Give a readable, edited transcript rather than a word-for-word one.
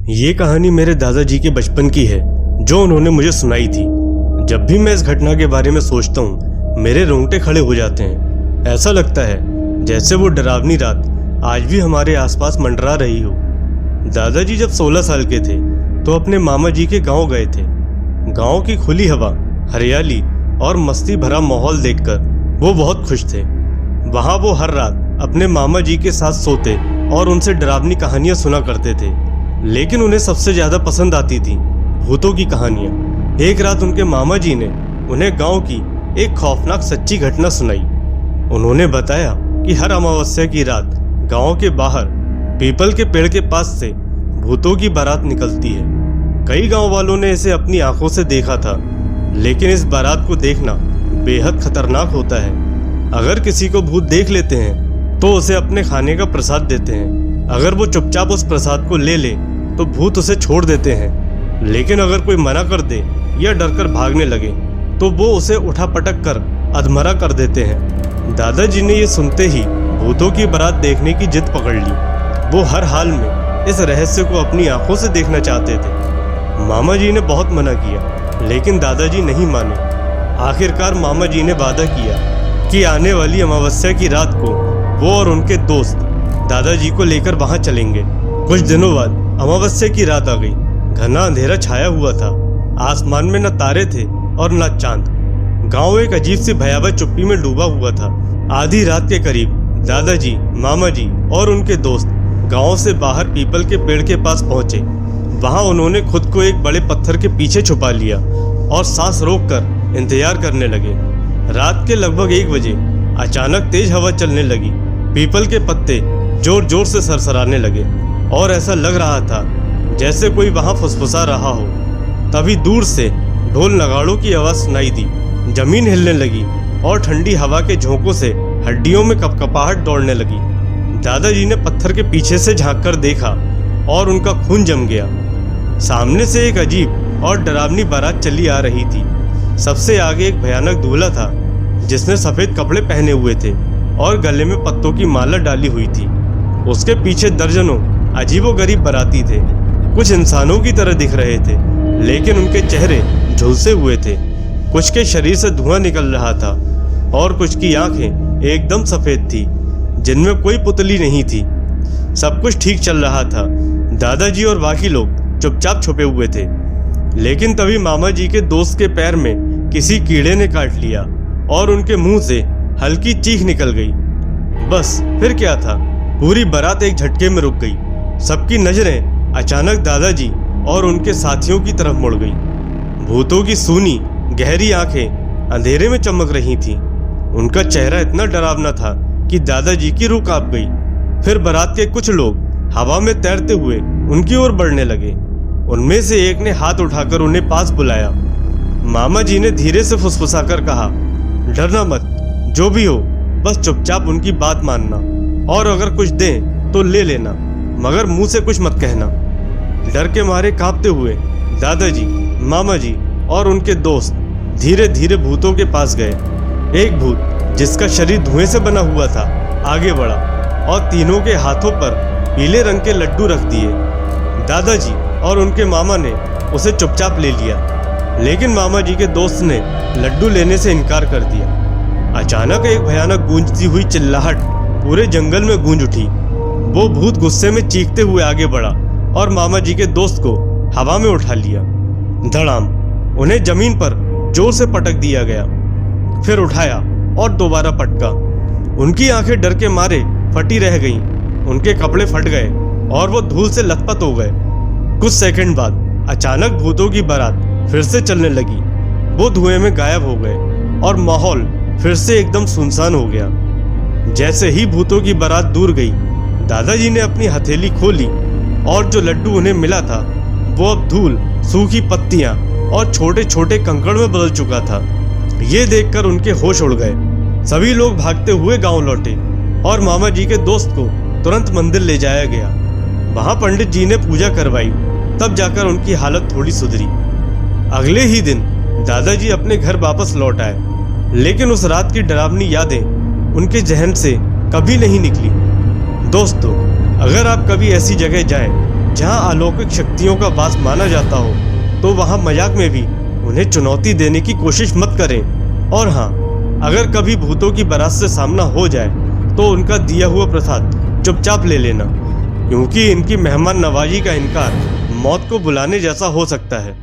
ये कहानी मेरे दादाजी के बचपन की है जो उन्होंने मुझे सुनाई थी। जब भी मैं इस घटना के बारे में सोचता हूँ मेरे रोंगटे खड़े हो जाते हैं। ऐसा लगता है जैसे वो डरावनी रात आज भी हमारे आसपास मंडरा रही हो। दादाजी जब 16 साल के थे तो अपने मामा जी के गांव गए थे। गांव की खुली हवा, हरियाली और मस्ती भरा माहौल देखकर वो बहुत खुश थे। वहाँ वो हर रात अपने मामा जी के साथ सोते और उनसे डरावनी कहानियां सुना करते थे। लेकिन उन्हें सबसे ज्यादा पसंद आती थी भूतों की कहानियां। एक रात उनके मामा जी ने उन्हें गांव की एक खौफनाक सच्ची घटना सुनाई। उन्होंने बताया कि हर अमावस्या की रात गांव के बाहर पीपल के पेड़ के पास से भूतों की बारात निकलती है। कई गांव वालों ने इसे अपनी आंखों से देखा था, लेकिन इस बारात को देखना बेहद खतरनाक होता है। अगर किसी को भूत देख लेते हैं तो उसे अपने खाने का प्रसाद देते हैं। अगर वो चुपचाप उस प्रसाद को ले ले तो भूत उसे छोड़ देते हैं, लेकिन अगर कोई मना कर दे या डरकर भागने लगे तो वो उसे उठा पटक कर अधमरा कर देते हैं। दादाजी ने ये सुनते ही भूतों की बारात देखने की जिद पकड़ ली। वो हर हाल में इस रहस्य को अपनी आंखों से देखना चाहते थे। मामा जी ने बहुत मना किया, लेकिन दादाजी नहीं माने। आखिरकार मामा जी ने वादा किया कि आने वाली अमावस्या की रात को वो और उनके दोस्त दादाजी को लेकर वहां चलेंगे। कुछ दिनों बाद अमावस्या की रात आ गई। घना अंधेरा छाया हुआ था। आसमान में न तारे थे और न चांद। गांव एक अजीब सी भयावह चुप्पी में डूबा हुआ था। आधी रात के करीब दादाजी, मामा जी और उनके दोस्त गांव से बाहर पीपल के पेड़ के पास पहुंचे। वहां उन्होंने खुद को एक बड़े पत्थर के पीछे छुपा लिया और सांस रोककर इंतजार करने लगे। रात के लगभग 1 बजे अचानक तेज हवा चलने लगी। पीपल के पत्ते जोर जोर से सरसराने लगे और ऐसा लग रहा था जैसे कोई वहां फुसफुसा रहा हो। तभी दूर से ढोल नगाड़ों की आवाज सुनाई दी। जमीन हिलने लगी और ठंडी हवा के झोंकों से हड्डियों में कपकपाहट दौड़ने लगी। दादाजी ने पत्थर के पीछे से झांककर देखा और उनका खून जम गया। सामने से एक अजीब और डरावनी बारात चली आ रही थी। सबसे आगे एक भयानक दूल्हा था जिसने सफेद कपड़े पहने हुए थे और गले में पत्तों की माला डाली हुई थी। उसके पीछे दर्जनों अजीबोगरीब बाराती थे। कुछ इंसानों की तरह दिख रहे थे, लेकिन उनके चेहरे झुलसे हुए थे। कुछ के शरीर से धुआं निकल रहा था और कुछ की आंखें एकदम सफेद थी, जिनमें कोई पुतली नहीं थी। सब कुछ ठीक चल रहा था। दादाजी और बाकी लोग चुपचाप छुपे हुए थे, लेकिन तभी मामा जी के दोस्त के पैर में किसी कीड़े ने काट लिया और उनके मुंह से हल्की चीख निकल गई। बस फिर क्या था, पूरी बारात एक झटके में रुक गई। सबकी नजरें अचानक दादाजी और उनके साथियों की तरफ मुड़ गई। भूतों की सूनी गहरी आंखें अंधेरे में चमक रही थीं। उनका चेहरा इतना डरावना था कि दादाजी की रूह कांप गई। फिर बारात के कुछ लोग हवा में तैरते हुए उनकी ओर बढ़ने लगे। उनमें से एक ने हाथ उठाकर उन्हें पास बुलाया। मामा जी ने धीरे से फुसफुसाकर कहा, डरना मत, जो भी हो बस चुपचाप उनकी बात मानना, और अगर कुछ दें तो ले लेना, मगर मुंह से कुछ मत कहना। डर के मारे कांपते हुए दादाजी, मामा जी और उनके दोस्त धीरे धीरे भूतों के पास गए। एक भूत जिसका शरीर धुएं से बना हुआ था आगे बढ़ा और तीनों के हाथों पर पीले रंग के लड्डू रख दिए। दादाजी और उनके मामा ने उसे चुपचाप ले लिया, लेकिन मामा जी के दोस्त ने लड्डू लेने से इनकार कर दिया। अचानक एक भयानक गूंजती हुई चिल्लाहट पूरे जंगल में गूंज उठी। वो भूत गुस्से में चीखते हुए आगे बढ़ा और मामा जी के दोस्त को हवा में उठा लिया। धड़ाम, उन्हें जमीन पर जोर से पटक दिया गया, फिर उठाया और दोबारा पटका। उनकी आंखें डर के मारे फटी रह गईं। उनके कपड़े फट गए और वो धूल से लथपथ हो गए। कुछ सेकंड बाद अचानक भूतों की बारात फिर से चलने लगी। वो धुएं में गायब हो गए और माहौल फिर से एकदम सुनसान हो गया। जैसे ही भूतों की बारात दूर गई, दादाजी ने अपनी हथेली खोली और जो लड्डू उन्हें मिला था वो अब धूल, सूखी पत्तियां और छोटे छोटे कंकड़ में बदल चुका था। ये देखकर उनके होश उड़ गए। सभी लोग भागते हुए गांव लौटे और मामा जी के दोस्त को तुरंत मंदिर ले जाया गया। वहां पंडित जी ने पूजा करवाई, तब जाकर उनकी हालत थोड़ी सुधरी। अगले ही दिन दादाजी अपने घर वापस लौट आए, लेकिन उस रात की डरावनी यादें उनके जहन से कभी नहीं निकली। दोस्तों, अगर आप कभी ऐसी जगह जाएं जहाँ अलौकिक शक्तियों का वास माना जाता हो, तो वहाँ मजाक में भी उन्हें चुनौती देने की कोशिश मत करें। और हाँ, अगर कभी भूतों की बारात से सामना हो जाए तो उनका दिया हुआ प्रसाद चुपचाप ले लेना, क्योंकि इनकी मेहमान नवाजी का इनकार मौत को बुलाने जैसा हो सकता है।